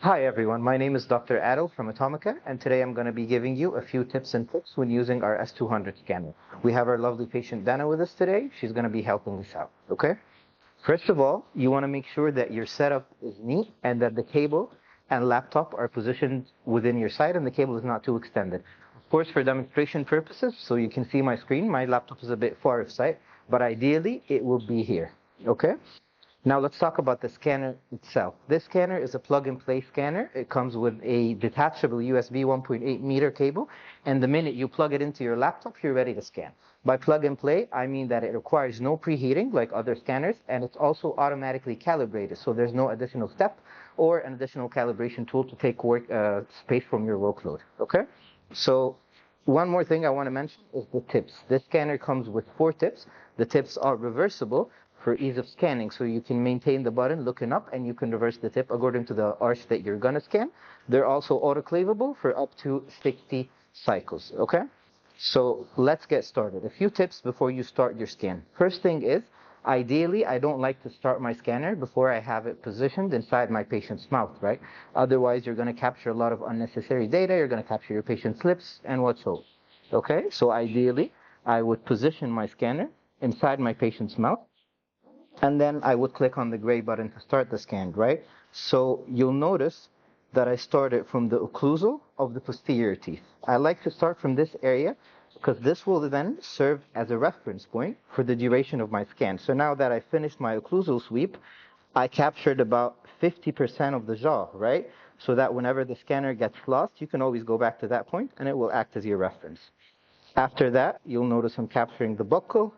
Hi everyone, my name is Dr. Adel from Atomica, and today I'm going to be giving you a few tips and tricks when using our S200 scanner. We have our lovely patient Dana with us today. She's going to be helping us out, okay? First of all, you want to make sure that your setup is neat and that the cable and laptop are positioned within your side and the cable is not too extended. Of course, for demonstration purposes, so you can see my screen, my laptop is a bit far of sight, but ideally it will be here, okay? Now let's talk about the scanner itself. This scanner is a plug-and-play scanner. It comes with a detachable USB 1.8 meter cable, and the minute you plug it into your laptop, you're ready to scan. By plug-and-play, I mean that it requires no preheating like other scanners, and it's also automatically calibrated, so there's no additional step or an additional calibration tool to take space from your workload, okay? So one more thing I want to mention is the tips. This scanner comes with 4 tips. The tips are reversible for ease of scanning, so you can maintain the button looking up and you can reverse the tip according to the arch that you're going to scan. They're also autoclavable for up to 60 cycles, okay? So let's get started. A few tips before you start your scan. First thing is, ideally, I don't like to start my scanner before I have it positioned inside my patient's mouth, right? Otherwise, you're going to capture a lot of unnecessary data. You're going to capture your patient's lips and whatsoever, okay? So ideally, I would position my scanner inside my patient's mouth, and then I would click on the gray button to start the scan, right? So you'll notice that I started from the occlusal of the posterior teeth. I like to start from this area because this will then serve as a reference point for the duration of my scan. So now that I finished my occlusal sweep, I captured about 50% of the jaw, right? So that whenever the scanner gets lost, you can always go back to that point and it will act as your reference. After that, you'll notice I'm capturing the buccal.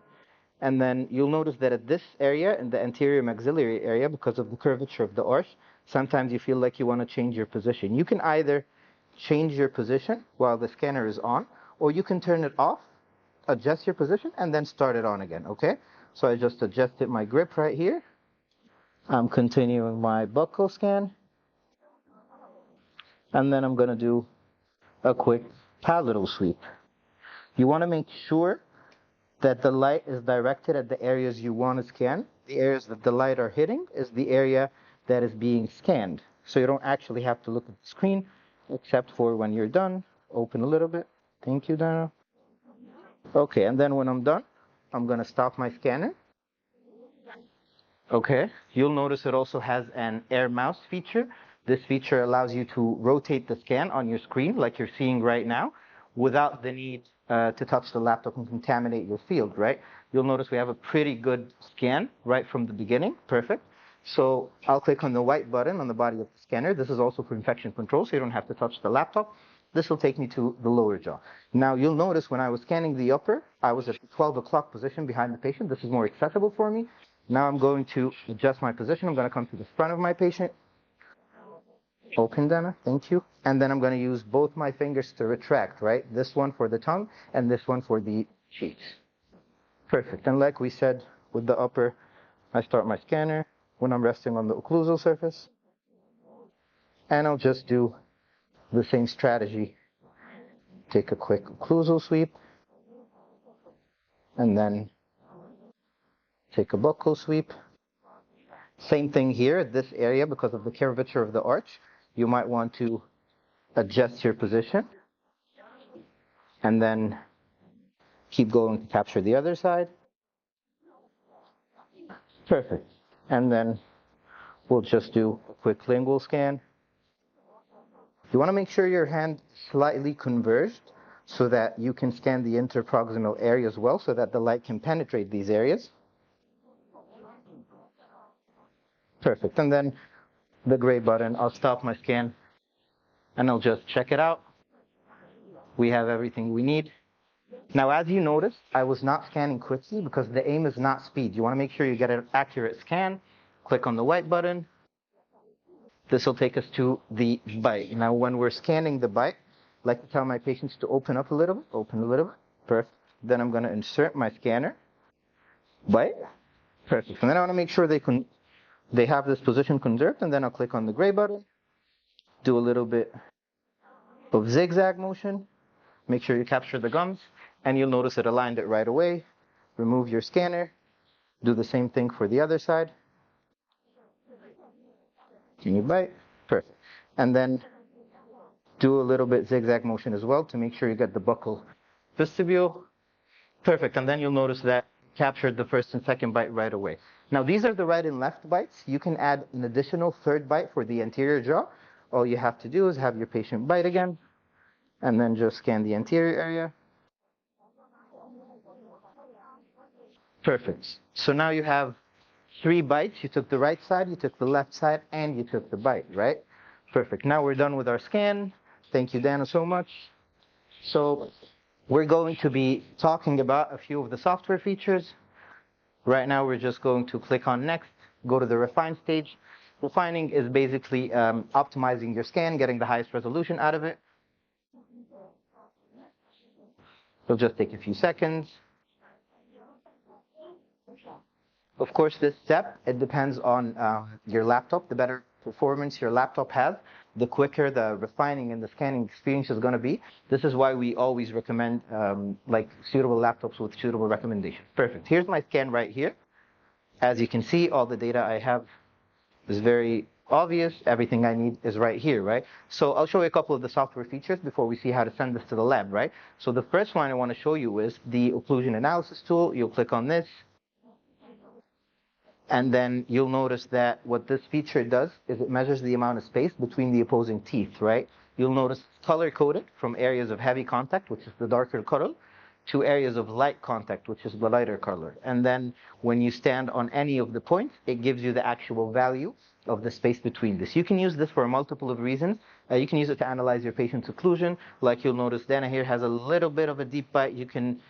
And then you'll notice that at this area, in the anterior maxillary area, because of the curvature of the arch, sometimes you feel like you want to change your position. You can either change your position while the scanner is on, or you can turn it off, adjust your position, and then start it on again, okay? So I just adjusted my grip right here. I'm continuing my buccal scan. And then I'm going to do a quick palatal sweep. You want to make sure that the light is directed at the areas you want to scan. The areas that the light are hitting is the area that is being scanned. So you don't actually have to look at the screen, except for when you're done. Open a little bit. Thank you, Dana. Okay, and then when I'm done, I'm going to stop my scanner. Okay, you'll notice it also has an air mouse feature. This feature allows you to rotate the scan on your screen like you're seeing right now without the need to touch the laptop and contaminate your field, right? You'll notice we have a pretty good scan right from the beginning. Perfect. So I'll click on the white button on the body of the scanner. This is also for infection control, so you don't have to touch the laptop. This will take me to the lower jaw. Now you'll notice when I was scanning the upper, I was at the 12 o'clock position behind the patient. This is more accessible for me. Now I'm going to adjust my position. I'm going to come to the front of my patient. Open, Dana, thank you. And then I'm going to use both my fingers to retract, right? This one for the tongue and this one for the cheeks. Perfect. And like we said, with the upper, I start my scanner when I'm resting on the occlusal surface. And I'll just do the same strategy. Take a quick occlusal sweep. And then take a buccal sweep. Same thing here at this area because of the curvature of the arch. You might want to adjust your position and then keep going to capture the other side. Perfect. And then we'll just do a quick lingual scan. You want to make sure your hand is slightly converged so that you can scan the interproximal area as well so that the light can penetrate these areas. Perfect. And then the gray button, I'll stop my scan and I'll just check it out. We have everything we need. Now, as you notice, I was not scanning quickly because the aim is not speed. You want to make sure you get an accurate scan. Click on the white button. This will take us to the bite. Now, when we're scanning the bite, I like to tell my patients to open up a little bit, open a little bit. Perfect. Then I'm going to insert my scanner. Bite. Perfect. And then I want to make sure they have this position conserved, and then I'll click on the gray button. Do a little bit of zigzag motion. Make sure you capture the gums, and you'll notice it aligned it right away. Remove your scanner. Do the same thing for the other side. Can you bite? Perfect. And then do a little bit zigzag motion as well to make sure you get the buccal vestibule. Perfect. And then you'll notice that captured the first and second bite right away. Now, these are the right and left bites. You can add an additional third bite for the anterior jaw. All you have to do is have your patient bite again, and then just scan the anterior area. Perfect. So now you have 3 bites. You took the right side, you took the left side, and you took the bite, right? Perfect. Now we're done with our scan. Thank you, Dana, so much. So we're going to be talking about a few of the software features. Right now, we're just going to click on Next, go to the Refine stage. Refining is basically optimizing your scan, getting the highest resolution out of it. It'll just take a few seconds. Of course, this step, it depends on your laptop. The better performance your laptop has, the quicker the refining and the scanning experience is going to be. This is why we always recommend like suitable laptops with suitable recommendations. Perfect. Here's my scan right here. As you can see, all the data I have is very obvious. Everything I need is right here, right? So I'll show you a couple of the software features before we see how to send this to the lab, right? So the first one I want to show you is the occlusion analysis tool. You'll click on this. And then you'll notice that what this feature does is it measures the amount of space between the opposing teeth, right? You'll notice it's color-coded from areas of heavy contact, which is the darker color, to areas of light contact, which is the lighter color. And then when you stand on any of the points, it gives you the actual value of the space between this. You can use this for a multiple of reasons. You can use it to analyze your patient's occlusion. Like you'll notice Dana here has a little bit of a deep bite. You can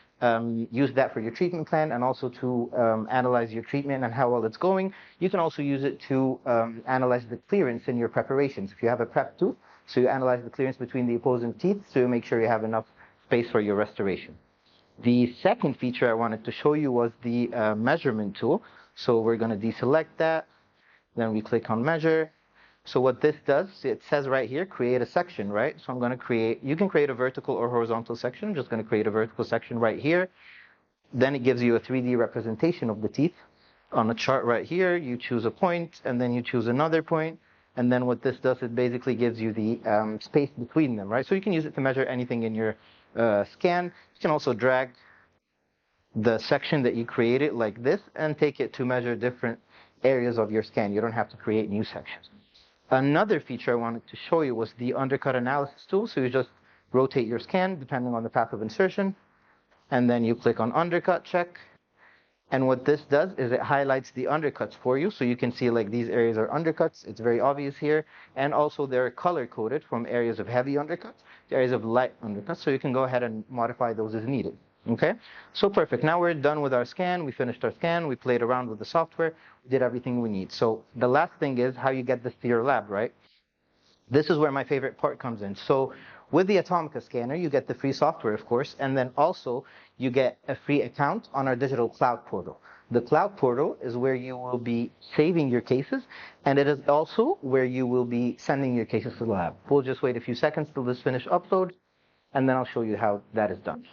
use that for your treatment plan and also to analyze your treatment and how well it's going. You can also use it to analyze the clearance in your preparations. If you have a prep tooth, so you analyze the clearance between the opposing teeth so you make sure you have enough space for your restoration. The second feature I wanted to show you was the measurement tool. So we're going to deselect that. Then we click on measure. So what this does, it says right here, create a section, right? So I'm going to create, you can create a vertical or horizontal section. I'm just going to create a vertical section right here. Then it gives you a 3D representation of the teeth. On the chart right here, you choose a point, and then you choose another point. And then what this does, it basically gives you the space between them, right? So you can use it to measure anything in your scan. You can also drag the section that you created like this and take it to measure different areas of your scan. You don't have to create new sections. Another feature I wanted to show you was the undercut analysis tool. So you just rotate your scan depending on the path of insertion, and then you click on undercut check. And what this does is it highlights the undercuts for you. So you can see like these areas are undercuts. It's very obvious here. And also they're color coded from areas of heavy undercuts to areas of light undercuts. So you can go ahead and modify those as needed. Okay, so perfect. Now we're done with our scan. We finished our scan. We played around with the software. We did everything we need. So the last thing is how you get this to your lab, right? This is where my favorite part comes in. So with the Atomica scanner, you get the free software, of course, and then also you get a free account on our digital cloud portal. The cloud portal is where you will be saving your cases, and it is also where you will be sending your cases to the lab. We'll just wait a few seconds till this finish upload, and then I'll show you how that is done.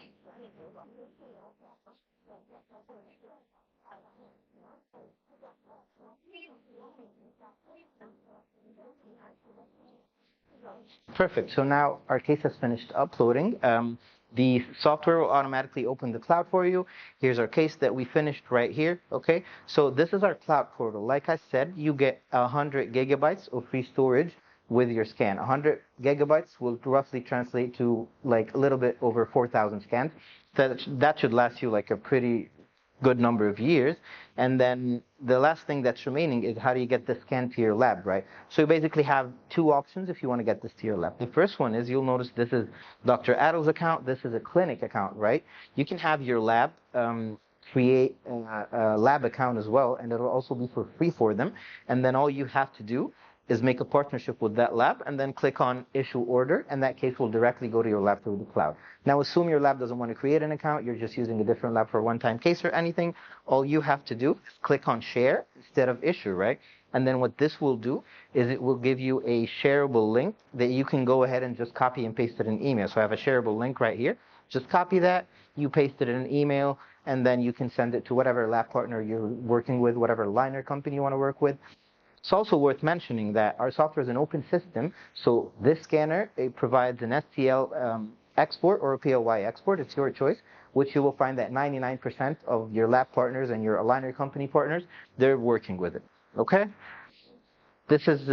Perfect. So now our case has finished uploading. The software will automatically open the cloud for you. Here's our case that we finished right here. Okay. So this is our cloud portal. Like I said, you get 100 gigabytes of free storage with your scan. 100 gigabytes will roughly translate to like a little bit over 4,000 scans. That should last you like a pretty good number of years. And then the last thing that's remaining is how do you get the scan to your lab, right? So you basically have 2 options if you want to get this to your lab. The first one is you'll notice this is Dr. Adil's account. This is a clinic account, right? You can have your lab create a lab account as well, and it'll also be for free for them. And then all you have to do is make a partnership with that lab and then click on issue order, and that case will directly go to your lab through the cloud. Now assume your lab doesn't want to create an account, you're just using a different lab for a one-time case or anything. All you have to do is click on share instead of issue, right? And then what this will do is it will give you a shareable link that you can go ahead and just copy and paste it in email. So I have a shareable link right here. Just copy that, you paste it in an email, and then you can send it to whatever lab partner you're working with, whatever liner company you want to work with. It's also worth mentioning that our software is an open system, so this scanner, it provides an STL export or a PLY export, it's your choice, which you will find that 99% of your lab partners and your aligner company partners, they're working with it. Okay? This is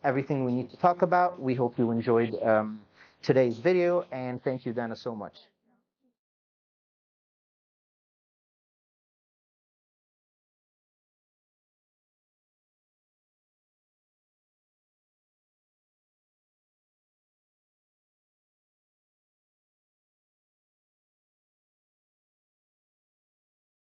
everything we need to talk about. We hope you enjoyed today's video, and thank you, Dana, so much.